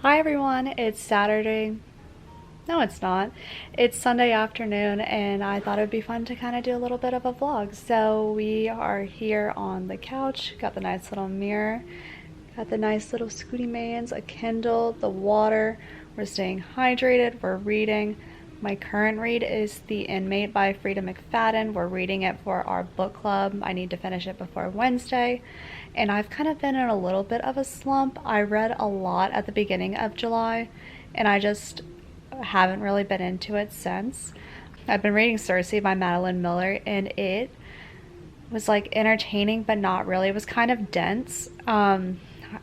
Hi everyone, it's Saturday. No, it's not. It's Sunday afternoon, and I thought it would be fun to kind of do a little bit of a vlog. So we are here on the couch, got the nice little mirror, got the nice little Scooty Mans, a Kindle, the water. We're staying hydrated, we're reading. My current read is The Inmate by Frieda McFadden. We're reading it for our book club. I need to finish it before Wednesday. And I've kind of been in a little bit of a slump. I read a lot at the beginning of July, and I just haven't really been into it since. I've been reading Circe by Madeline Miller, and it was like entertaining, but not really. It was kind of dense.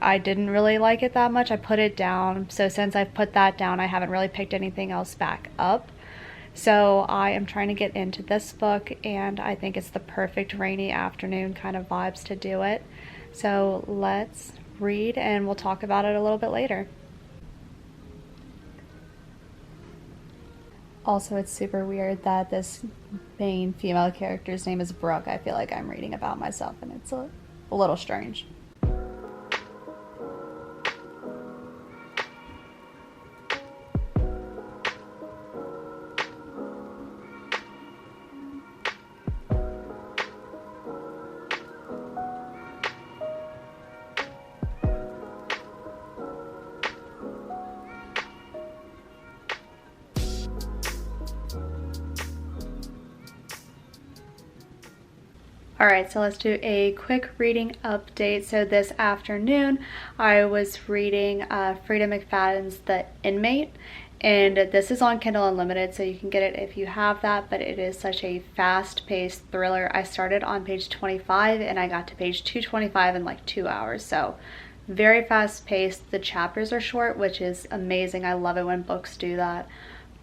I didn't really like it that much. I put it down. So since I've put that down, I haven't really picked anything else back up. So I am trying to get into this book, and I think it's the perfect rainy afternoon kind of vibes to do it. So let's read, and we'll talk about it a little bit later. Also, it's super weird that this main female character's name is Brooke. I feel like I'm reading about myself, and it's a little strange. Alright, so let's do a quick reading update. So this afternoon I was reading Frieda McFadden's The Inmate, and this is on Kindle Unlimited, so you can get it if you have that, but it is such a fast-paced thriller. I started on page 25 and I got to page 225 in like 2 hours, so very fast-paced. The chapters are short, which is amazing. I love it when books do that.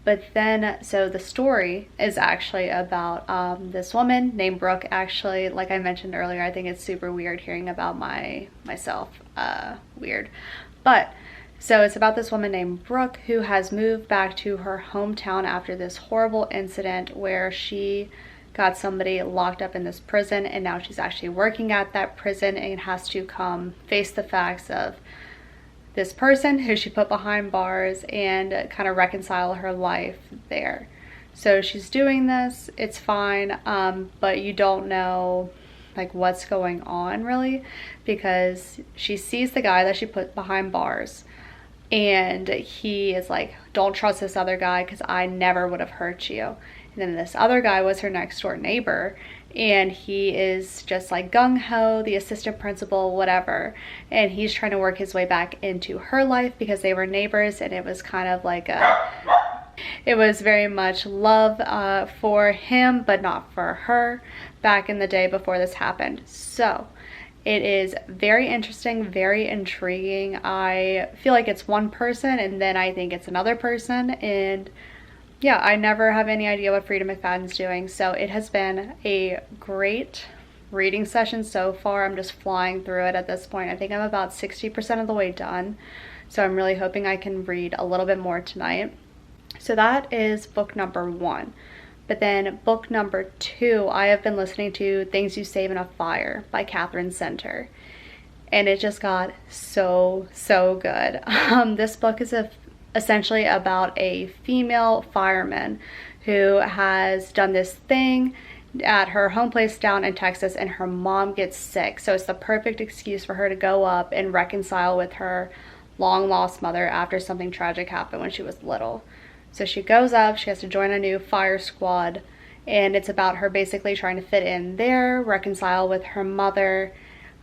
But then, so the story is actually about this woman named Brooke. Actually, like I mentioned earlier, I think it's super weird hearing about myself. Weird. But, so it's about this woman named Brooke who has moved back to her hometown after this horrible incident where she got somebody locked up in this prison, and now she's actually working at that prison and has to come face the facts of this person who she put behind bars and kind of reconcile her life there. So she's doing this, it's fine, but you don't know like what's going on really, because she sees the guy that she put behind bars, and he is like, don't trust this other guy because I never would have hurt you. And then this other guy was her next door neighbor, and he is just like gung-ho, the assistant principal, whatever, and he's trying to work his way back into her life because they were neighbors, and it was kind of like it was very much love for him but not for her back in the day before this happened. So it is very interesting, very intriguing. I feel like it's one person and then I think it's another person, and yeah, I never have any idea what Frieda McFadden's doing. So it has been a great reading session so far. I'm just flying through it at this point. I think I'm about 60% of the way done. So I'm really hoping I can read a little bit more tonight. So that is book number 1. But then book number 2, I have been listening to Things You Save in a Fire by Katherine. And it just got so good. This book is essentially about a female fireman who has done this thing at her home place down in Texas, and her mom gets sick. So it's the perfect excuse for her to go up and reconcile with her long lost mother after something tragic happened when she was little. So she goes up, she has to join a new fire squad, and it's about her basically trying to fit in there, reconcile with her mother.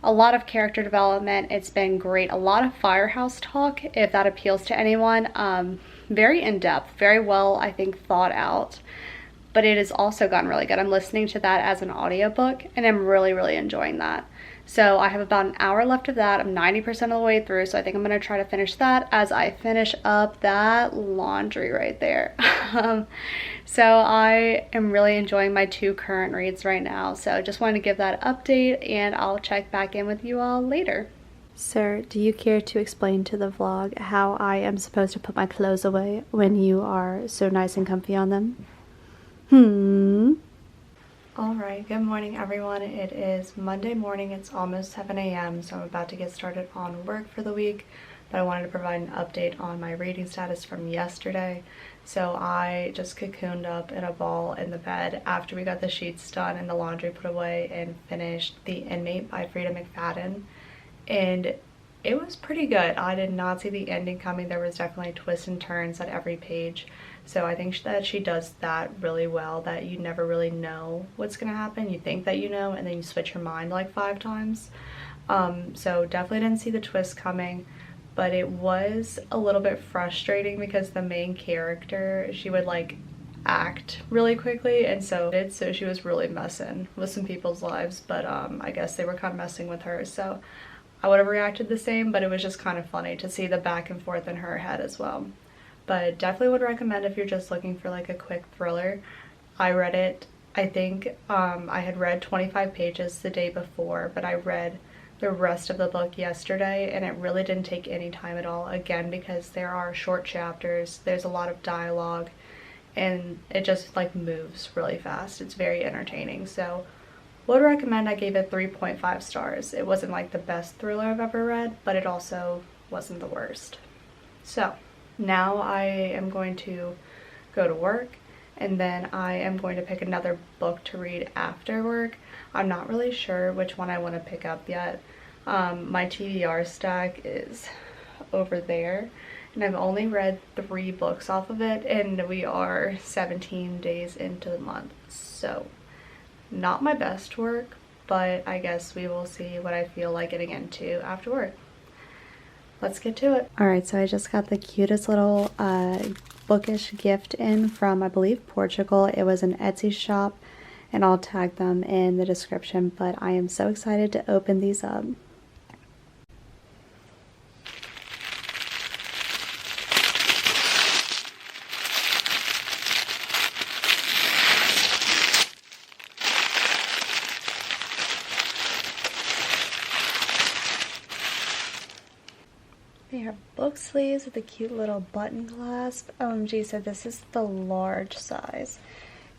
A lot of character development. It's been great. A lot of Firehouse talk, if that appeals to anyone. Very in-depth, very well, I think, thought out. But it has also gotten really good. I'm listening to that as an audiobook, and I'm really enjoying that. So I have about an hour left of that. I'm 90% of the way through, so I think I'm going to try to finish that as I finish up that laundry right there. So I am really enjoying my 2 current reads right now. So just wanted to give that update, and I'll check back in with you all later. Sir, do you care to explain to the vlog how I am supposed to put my clothes away when you are so nice and comfy on them? Alright, good morning everyone. It is Monday morning. It's almost 7 a.m. so I'm about to get started on work for the week. but I wanted to provide an update on my reading status from yesterday. So I just cocooned up in a ball in the bed after we got the sheets done and the laundry put away and finished The Inmate by Frieda McFadden. And it was pretty good. I did not see the ending coming. There was definitely twists and turns at every page. So I think that she does that really well, that you never really know what's gonna happen. You think that you know, and then you switch your mind like 5 times. So definitely didn't see the twist coming, but it was a little bit frustrating because the main character, she would like act really quickly, and so she was really messing with some people's lives, but I guess they were kind of messing with her, so I would have reacted the same, but it was just kind of funny to see the back and forth in her head as well. But definitely would recommend if you're just looking for like a quick thriller. I read it, I think I had read 25 pages the day before, but I read the rest of the book yesterday, and it really didn't take any time at all, again because there are short chapters, there's a lot of dialogue, and it just like moves really fast. It's very entertaining, so would recommend. I gave it 3.5 stars. It wasn't like the best thriller I've ever read, but it also wasn't the worst. So now I am going to go to work, and then I am going to pick another book to read after work. I'm not really sure which one I want to pick up yet. My TBR stack is over there, and I've only read 3 books off of it, and we are 17 days into the month, so not my best work, but I guess we will see what I feel like getting into after work. Let's get to it. Alright, so I just got the cutest little bookish gift in from, I believe, Portugal. It was an Etsy shop, and I'll tag them in the description, but I am so excited to open these up. They are book sleeves with a cute little button clasp. OMG, so this is the large size.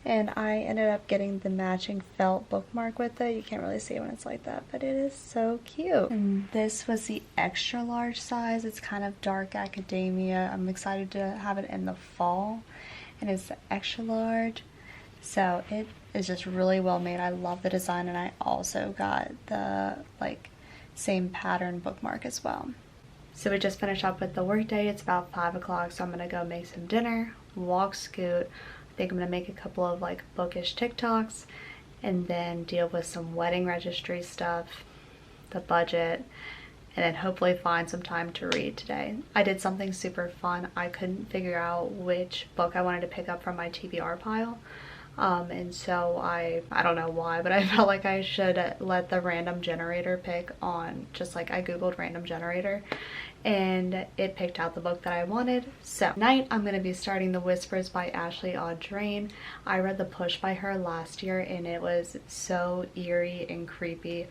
And I ended up getting the matching felt bookmark with it. You can't really see it when it's like that, but it is so cute. And this was the extra large size. It's kind of dark academia. I'm excited to have it in the fall. And it's the extra large. So it is just really well made. I love the design, and I also got the like same pattern bookmark as well. So we just finished up with the workday. It's about 5 o'clock, so I'm gonna go make some dinner, walk Scoot. I think I'm gonna make a couple of like bookish TikToks, and then deal with some wedding registry stuff, the budget, and then hopefully find some time to read today. I did something super fun. I couldn't figure out which book I wanted to pick up from my TBR pile. And so I don't know why, but I felt like I should let the random generator pick on, just like I googled random generator, and it picked out the book that I wanted. So tonight I'm going to be starting The Whispers by Audrain. I read The Push by her last year, and it was so eerie and creepy.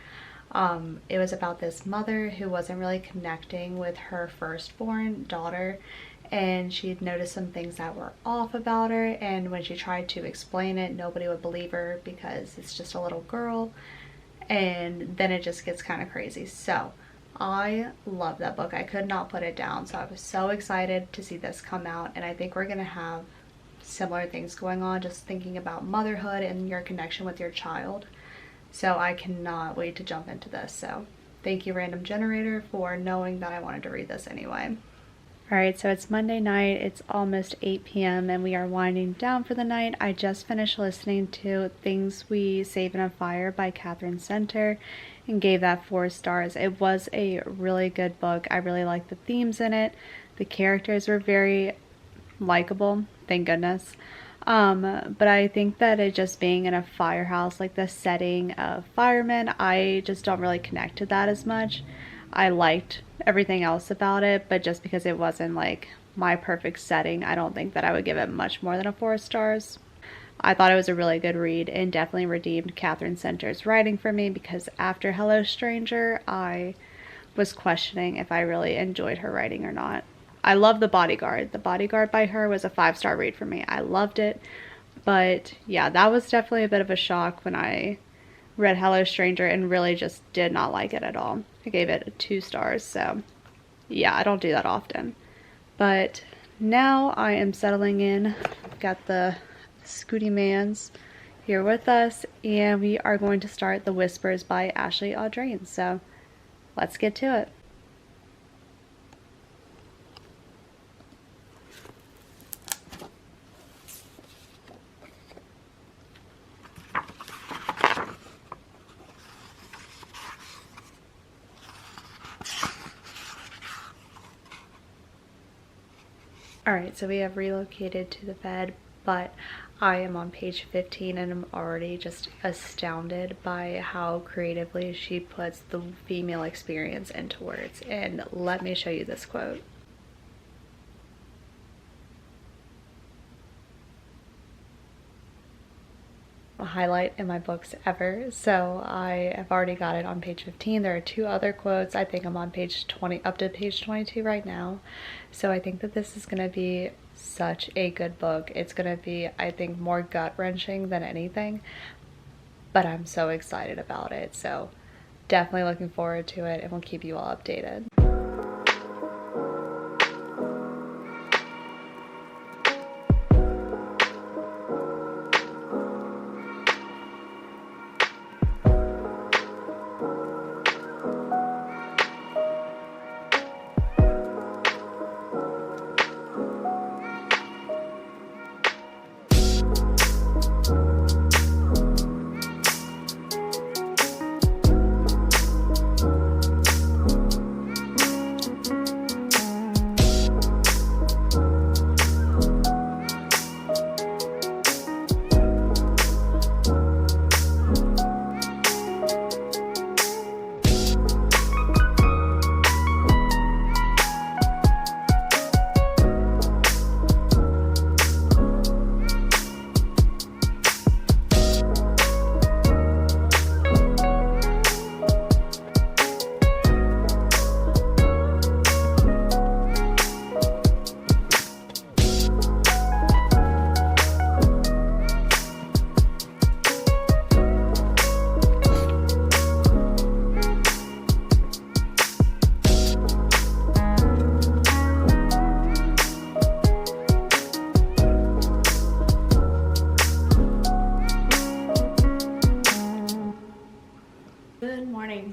It was about this mother who wasn't really connecting with her firstborn daughter, and she'd noticed some things that were off about her, and when she tried to explain it, nobody would believe her because it's just a little girl, and then it just gets kind of crazy. So I love that book. I could not put it down, so I was so excited to see this come out, and I think we're gonna have similar things going on, just thinking about motherhood and your connection with your child. So I cannot wait to jump into this. So thank you, random generator, for knowing that I wanted to read this anyway. Alright, so it's Monday night, it's almost 8 p.m. and we are winding down for the night. I just finished listening to Things We Save in a Fire by Katherine and gave that 4 stars. It was a really good book. I really liked the themes in it. The characters were very likable, thank goodness. But I think that it just being in a firehouse, like the setting of firemen, I just don't really connect to that as much. I liked everything else about it, but just because it wasn't like my perfect setting, I don't think that I would give it much more than a 4 stars. I thought it was a really good read and definitely redeemed Katherine Center's writing for me, because after Hello Stranger, I was questioning if I really enjoyed her writing or not. I love The Bodyguard. The Bodyguard by her was a 5-star read for me. I loved it, but yeah, that was definitely a bit of a shock when I read Hello Stranger and really just did not like it at all. I gave it 2 stars, so yeah, I don't do that often. But now I am settling in. Got the Scooty Mans here with us, and we are going to start The Whispers by Ashley Audrain. So let's get to it. Alright, so we have relocated to the bed, but I am on page 15 and I'm already just astounded by how creatively she puts the female experience into words. And let me show you this quote. A highlight in my books ever, so I have already got it on page 15. There are 2 other quotes. I think I'm on page 20, up to page 22 right now, so I think that this is going to be such a good book. It's going to be, I think, more gut-wrenching than anything, but I'm so excited about it, so definitely looking forward to it, and we'll keep you all updated.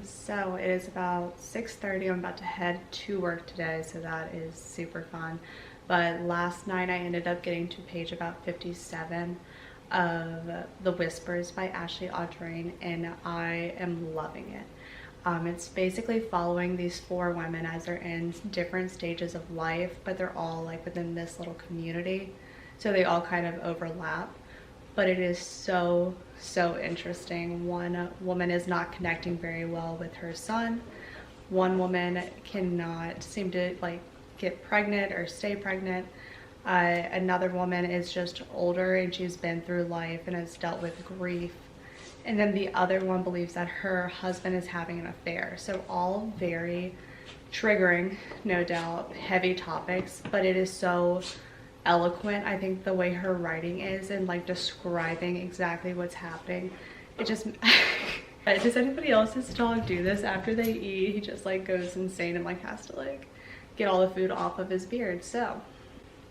So it is about 6:30. I'm about to head to work today, so that is super fun. But last night I ended up getting to page about 57 of The Whispers by Ashley Audrain, and I am loving it. It's basically following these 4 women as they're in different stages of life, but they're all like within this little community, so they all kind of overlap. But it is so interesting. One woman is not connecting very well with her son. One woman cannot seem to like get pregnant or stay pregnant. Another woman is just older and she's been through life and has dealt with grief. And then the other one believes that her husband is having an affair. So all very triggering, no doubt, heavy topics, but it is so eloquent. I think the way her writing is and like describing exactly what's happening, it just does anybody else's dog do this after they eat? He just like goes insane and like has to like get all the food off of his beard. So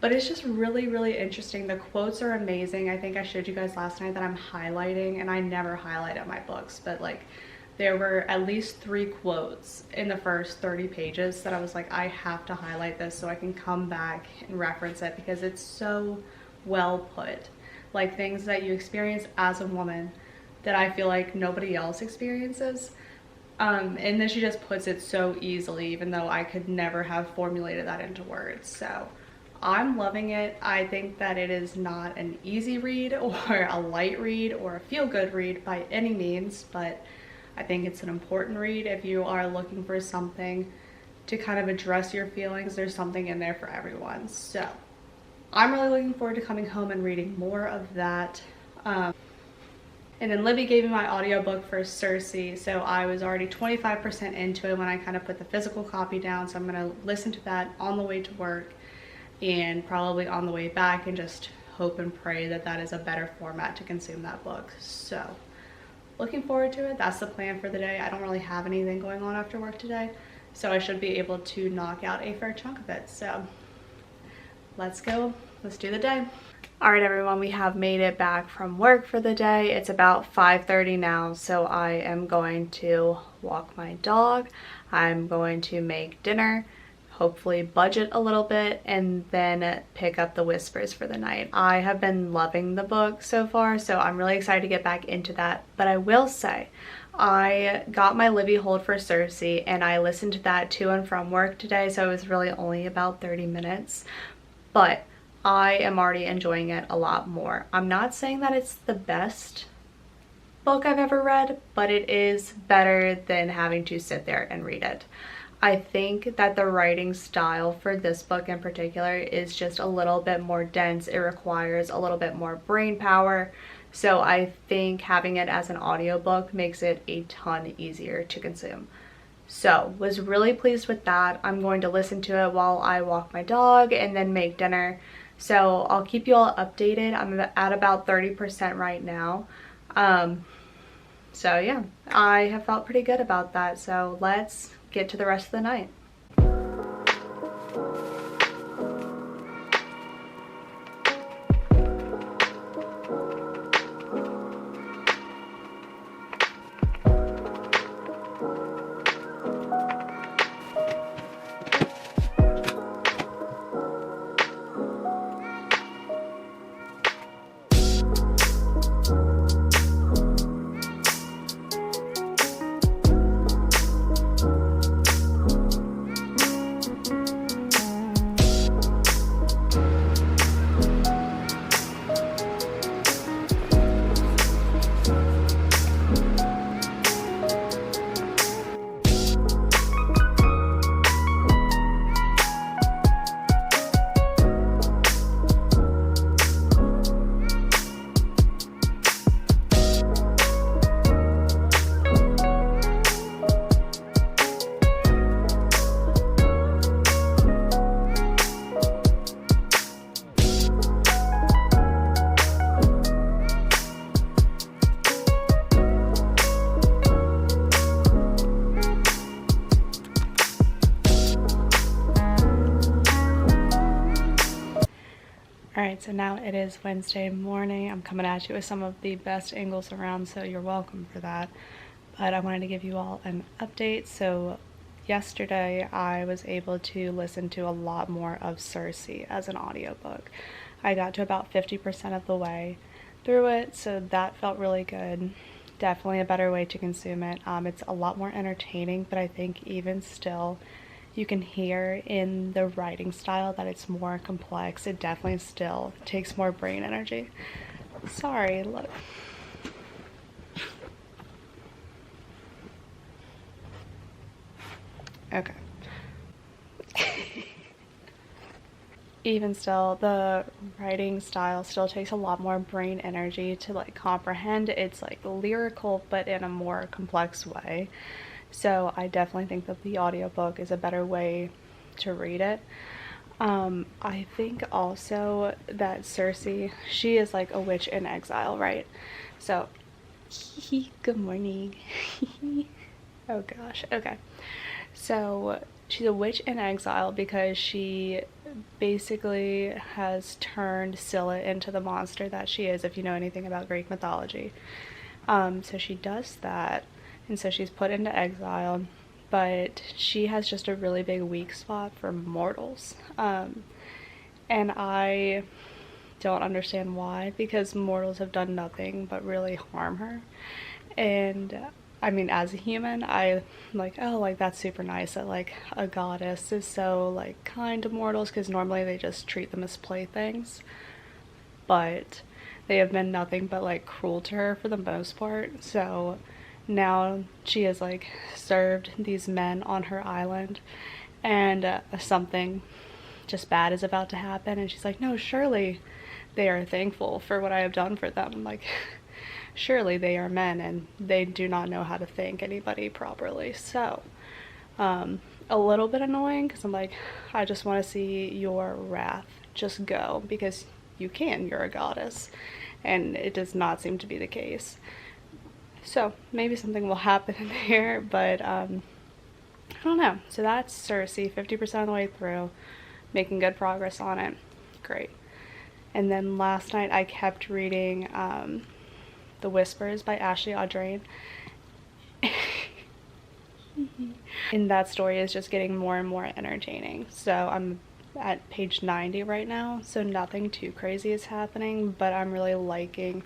but it's just really interesting. The quotes are amazing. I think I showed you guys last night that I'm highlighting, and I never highlight at my books, but like there were at least 3 quotes in the first 30 pages that I was like, I have to highlight this so I can come back and reference it because it's so well put. Like things that you experience as a woman that I feel like nobody else experiences. And then she just puts it so easily, even though I could never have formulated that into words. So I'm loving it. I think that it is not an easy read or a light read or a feel-good read by any means, but I think it's an important read if you are looking for something to kind of address your feelings. There's something in there for everyone. So I'm really looking forward to coming home and reading more of that. And then Libby gave me my audiobook for Circe, so I was already 25% into it when I kind of put the physical copy down, so I'm going to listen to that on the way to work and probably on the way back and just hope and pray that that is a better format to consume that book. So looking forward to it. That's the plan for the day. I don't really have anything going on after work today, so I should be able to knock out a fair chunk of it. So let's go, let's do the day. All right, everyone, we have made it back from work for the day. It's about 5:30 now, so I am going to walk my dog. I'm going to make dinner, hopefully budget a little bit, and then pick up the Whispers for the night. I have been loving the book so far, so I'm really excited to get back into that. But I will say, I got my Livy hold for Circe, and I listened to that to and from work today, so it was really only about 30 minutes. But I am already enjoying it a lot more. I'm not saying that it's the best book I've ever read, but it is better than having to sit there and read it. I think that the writing style for this book in particular is just a little bit more dense. It requires a little bit more brain power. So I think having it as an audiobook makes it a ton easier to consume. So was really pleased with that. I'm going to listen to it while I walk my dog and then make dinner. So I'll keep you all updated. I'm at about 30% right now. So yeah, I have felt pretty good about that. So let's get to the rest of the night. Alright, so now it is Wednesday morning. I'm coming at you with some of the best angles around, so you're welcome for that. But I wanted to give you all an update. So yesterday I was able to listen to a lot more of Circe as an audiobook. I got to about 50% of the way through it, so that felt really good. Definitely a better way to consume it. It's a lot more entertaining, but I think even still you can hear in the writing style that it's more complex. It definitely still takes more brain energy. Sorry, look. Okay. Even still, the writing style still takes a lot more brain energy to like comprehend. It's like lyrical, but in a more complex way. So I definitely think that the audiobook is a better way to read it. I think also that Circe, she is like a witch in exile, right? So, good morning. Oh gosh, okay. So she's a witch in exile because she basically has turned Scylla into the monster that she is, if you know anything about Greek mythology. So she does that. And so she's put into exile, but she has just a really big weak spot for mortals. And I don't understand why, because mortals have done nothing but really harm her. And I mean, as a human, I like, oh, like that's super nice that like a goddess is so like kind to mortals, because normally they just treat them as playthings. But they have been nothing but like cruel to her for the most part. So now she has like served these men on her island, and something just bad is about to happen, and she's like, no, surely they are thankful for what I have done for them. Like, surely they are men and they do not know how to thank anybody properly. So a little bit annoying, because I'm like, I just want to see your wrath just go, because you can, you're a goddess, and it does not seem to be the case. So maybe something will happen in there, but I don't know. So that's Circe, 50% of the way through, making good progress on it. Great. And then last night I kept reading The Whispers by Ashley Audrain. And that story is just getting more and more entertaining. So I'm at page 90 right now, so nothing too crazy is happening, but I'm really liking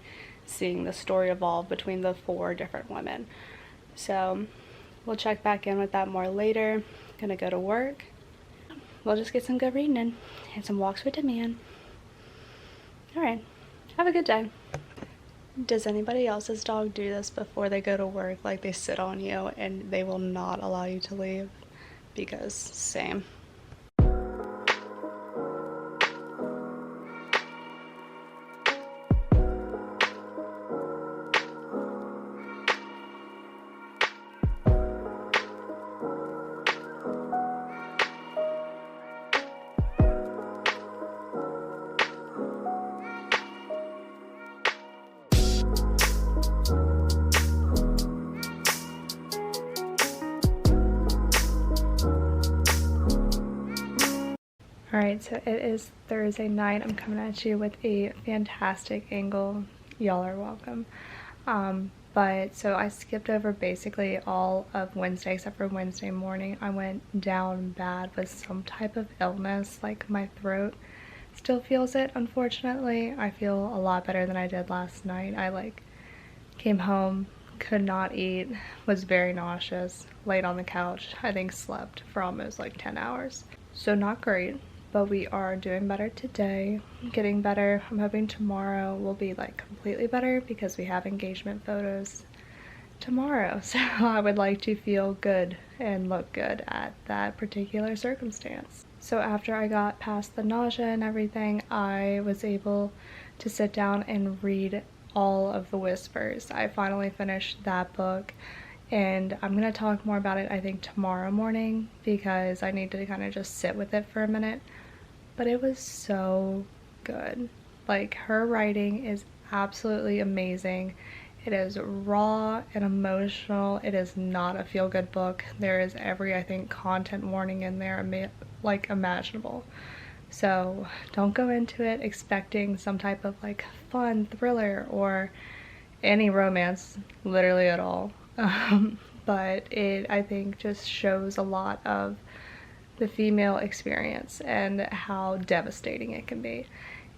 seeing the story evolve between the 4 different women. So we'll check back in with that more later. Gonna go to work. We'll just get some good reading in and some walks with the man. Alright, have a good day. Does anybody else's dog do this before they go to work? Like they sit on you and they will not allow you to leave? Because same. Alright, so it is Thursday night. I'm coming at you with a fantastic angle. Y'all are welcome. But so I skipped over basically all of Wednesday except for Wednesday morning. I went down bad with some type of illness, like my throat still feels it, unfortunately. I feel a lot better than I did last night. I came home, could not eat, was very nauseous, laid on the couch, I think slept for almost 10 hours. So not great. But we are doing better today, getting better. I'm hoping tomorrow will be completely better because we have engagement photos tomorrow. So I would like to feel good and look good at that particular circumstance. So after I got past the nausea and everything, I was able to sit down and read all of The Whispers. I finally finished that book. And I'm going to talk more about it, I think, tomorrow morning because I need to kind of just sit with it for a minute. But it was so good. Her writing is absolutely amazing. It is raw and emotional. It is not a feel-good book. There is every, I think, content warning in there, imaginable. So don't go into it expecting some type of fun thriller or any romance, literally at all. But it, I think, just shows a lot of the female experience and how devastating it can be.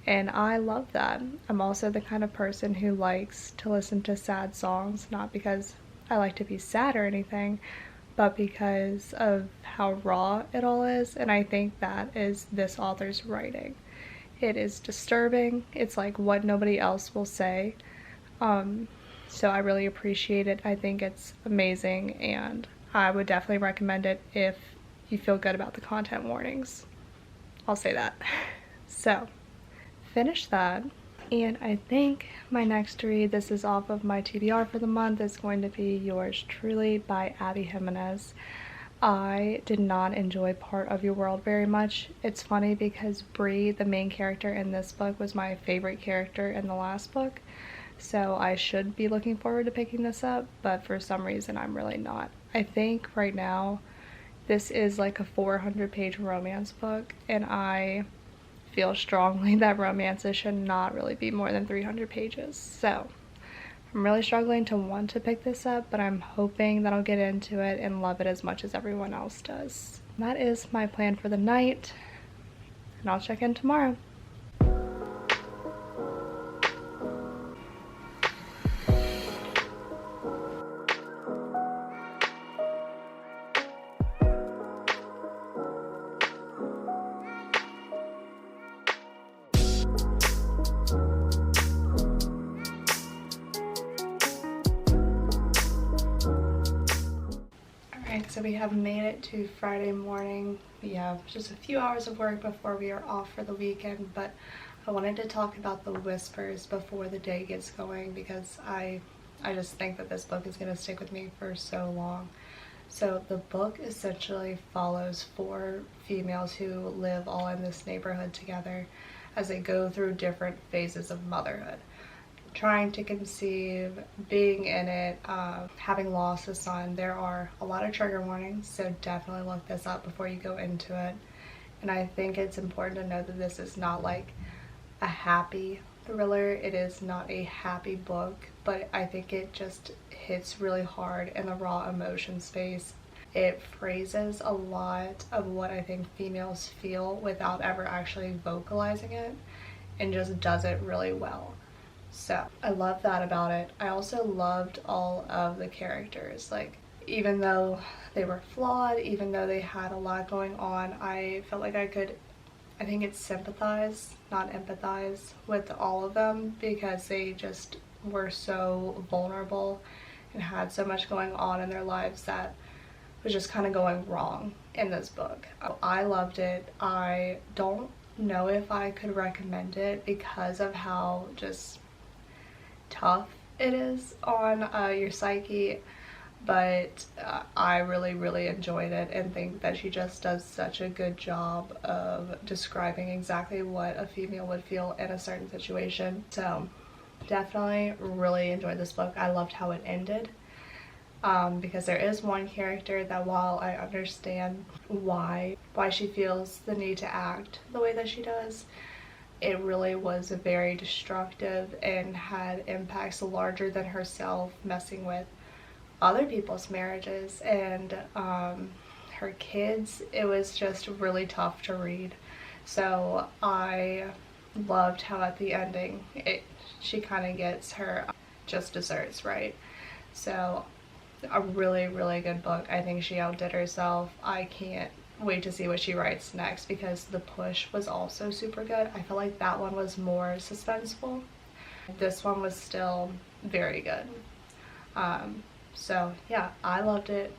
And I love that. I'm also the kind of person who likes to listen to sad songs, not because I like to be sad or anything, but because of how raw it all is. And I think that is this author's writing. It is disturbing. It's what nobody else will say. So I really appreciate it. I think it's amazing, and I would definitely recommend it if you feel good about the content warnings. I'll say that. So, finish that. And I think my next read, this is off of my TBR for the month, is going to be Yours Truly by Abby Jimenez. I did not enjoy Part of Your World very much. It's funny because Bree, the main character in this book, was my favorite character in the last book. So I should be looking forward to picking this up, but for some reason I'm really not. I think right now this is a 400-page romance book, and I feel strongly that romances should not really be more than 300 pages. So I'm really struggling to want to pick this up, but I'm hoping that I'll get into it and love it as much as everyone else does. That is my plan for the night, and I'll check in tomorrow. So we have made it to Friday morning. We have just a few hours of work before we are off for the weekend, but I wanted to talk about The Whispers before the day gets going because I just think that this book is going to stick with me for so long. So the book essentially follows 4 females who live all in this neighborhood together as they go through different phases of motherhood. trying to conceive, being in it, having lost a son, there are a lot of trigger warnings, so definitely look this up before you go into it. And I think it's important to know that this is not like a happy thriller. It is not a happy book, but I think it just hits really hard in the raw emotion space. It phrases a lot of what I think females feel without ever actually vocalizing it, and just does it really well. So I love that about it. I also loved all of the characters. Like, even though they were flawed, even though they had a lot going on, I felt like I could, I think it's sympathize, not empathize, with all of them, because they just were so vulnerable and had so much going on in their lives that was just kind of going wrong in this book. I loved it. I don't know if I could recommend it because of how just tough it is on your psyche, but I really enjoyed it and think that she just does such a good job of describing exactly what a female would feel in a certain situation. So definitely really enjoyed this book. I loved how it ended, because there is one character that, while I understand why she feels the need to act the way that she does, it really was very destructive and had impacts larger than herself, messing with other people's marriages and her kids. It was just really tough to read. So I loved how at the ending she kind of gets her just desserts, right? So a really good book. I think she outdid herself. I can't wait to see what she writes next, because The Push was also super good. I feel like that one was more suspenseful. This one was still very good. So yeah, I loved it.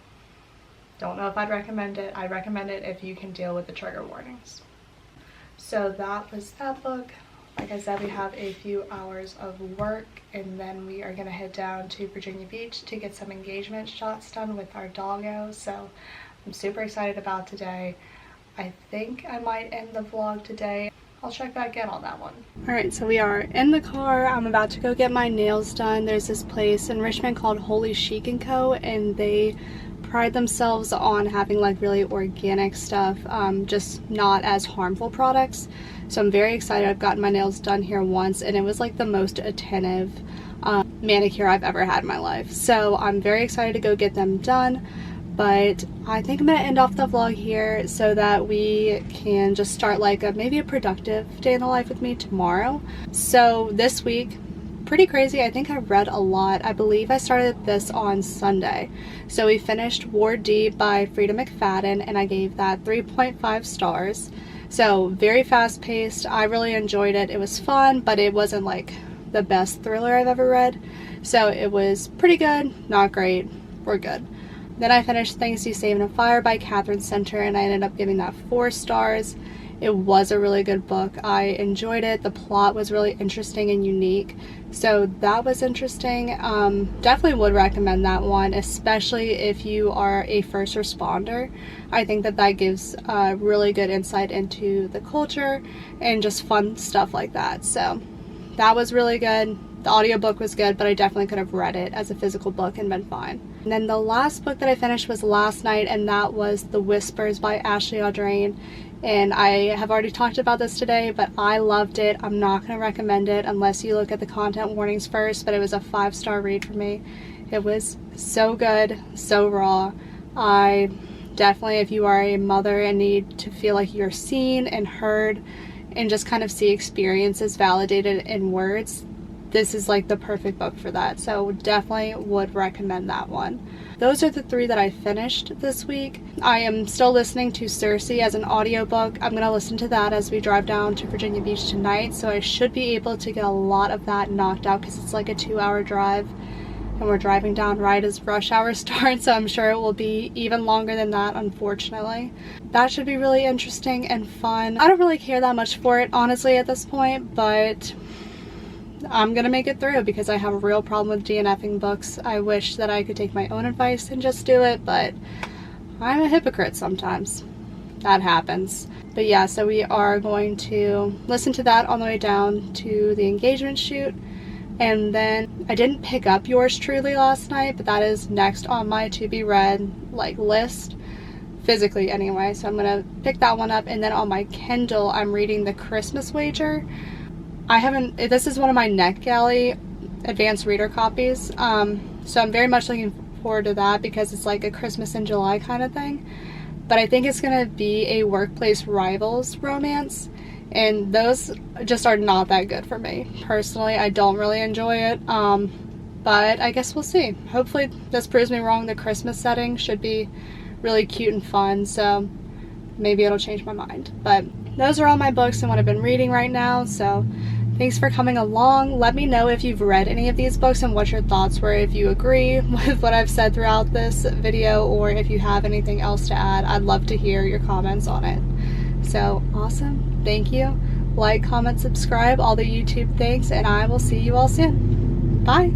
Don't know if I'd recommend it. I'd recommend it if you can deal with the trigger warnings. So that was that book. Like I said, we have a few hours of work, and then we are gonna head down to Virginia Beach to get some engagement shots done with our doggo. So I'm super excited about today. I think I might end the vlog today. I'll check back in on that one. Alright, so we are in the car. I'm about to go get my nails done. There's this place in Richmond called Holy Chic & Co. and they pride themselves on having like really organic stuff, just not as harmful products. So I'm very excited. I've gotten my nails done here once, and it was like the most attentive manicure I've ever had in my life. So I'm very excited to go get them done. But I think I'm going to end off the vlog here so that we can just start like maybe a productive day in the life with me tomorrow. So this week, pretty crazy. I think I read a lot. I believe I started this on Sunday. So we finished Ward D by Frieda McFadden, and I gave that 3.5 stars. So very fast paced. I really enjoyed it. It was fun, but it wasn't like the best thriller I've ever read. So it was pretty good, not great. We're good. Then I finished Things You Save in a Fire by Katherine, and I ended up giving that 4 stars. It was a really good book. I enjoyed it. The plot was really interesting and unique. So that was interesting. Definitely would recommend that one, especially if you are a first responder. I think that that gives really good insight into the culture and just fun stuff like that. So that was really good. The audiobook was good, but I definitely could have read it as a physical book and been fine. And then the last book that I finished was last night, and that was The Whispers by Audrain. And I have already talked about this today, but I loved it. I'm not going to recommend it unless you look at the content warnings first, but it was a 5-star read for me. It was so good, so raw. I definitely, if you are a mother and need to feel like you're seen and heard and just kind of see experiences validated in words, this is like the perfect book for that. So definitely would recommend that one. Those are the 3 that I finished this week. I am still listening to Circe as an audiobook. I'm going to listen to that as we drive down to Virginia Beach tonight, so I should be able to get a lot of that knocked out because it's like a 2-hour drive and we're driving down right as rush hour starts, so I'm sure it will be even longer than that, unfortunately. That should be really interesting and fun. I don't really care that much for it, honestly, at this point, but I'm gonna make it through because I have a real problem with DNFing books. I wish that I could take my own advice and just do it, but I'm a hypocrite sometimes. That happens. But yeah, so we are going to listen to that on the way down to the engagement shoot. And then I didn't pick up Yours Truly last night, but that is next on my to be read like list, physically anyway, so I'm gonna pick that one up. And then on my Kindle I'm reading The Christmas Wager. This is one of my NetGalley advanced reader copies, so I'm very much looking forward to that because it's like a Christmas in July kind of thing. But I think it's gonna be a workplace rivals romance, and those just are not that good for me personally. I don't really enjoy it, but I guess we'll see. Hopefully this proves me wrong. The Christmas setting should be really cute and fun, so maybe it'll change my mind. But those are all my books and what I've been reading right now, so thanks for coming along. Let me know if you've read any of these books and what your thoughts were, if you agree with what I've said throughout this video, or if you have anything else to add. I'd love to hear your comments on it. So awesome, thank you. Like, comment, subscribe, all the YouTube things, and I will see you all soon. Bye.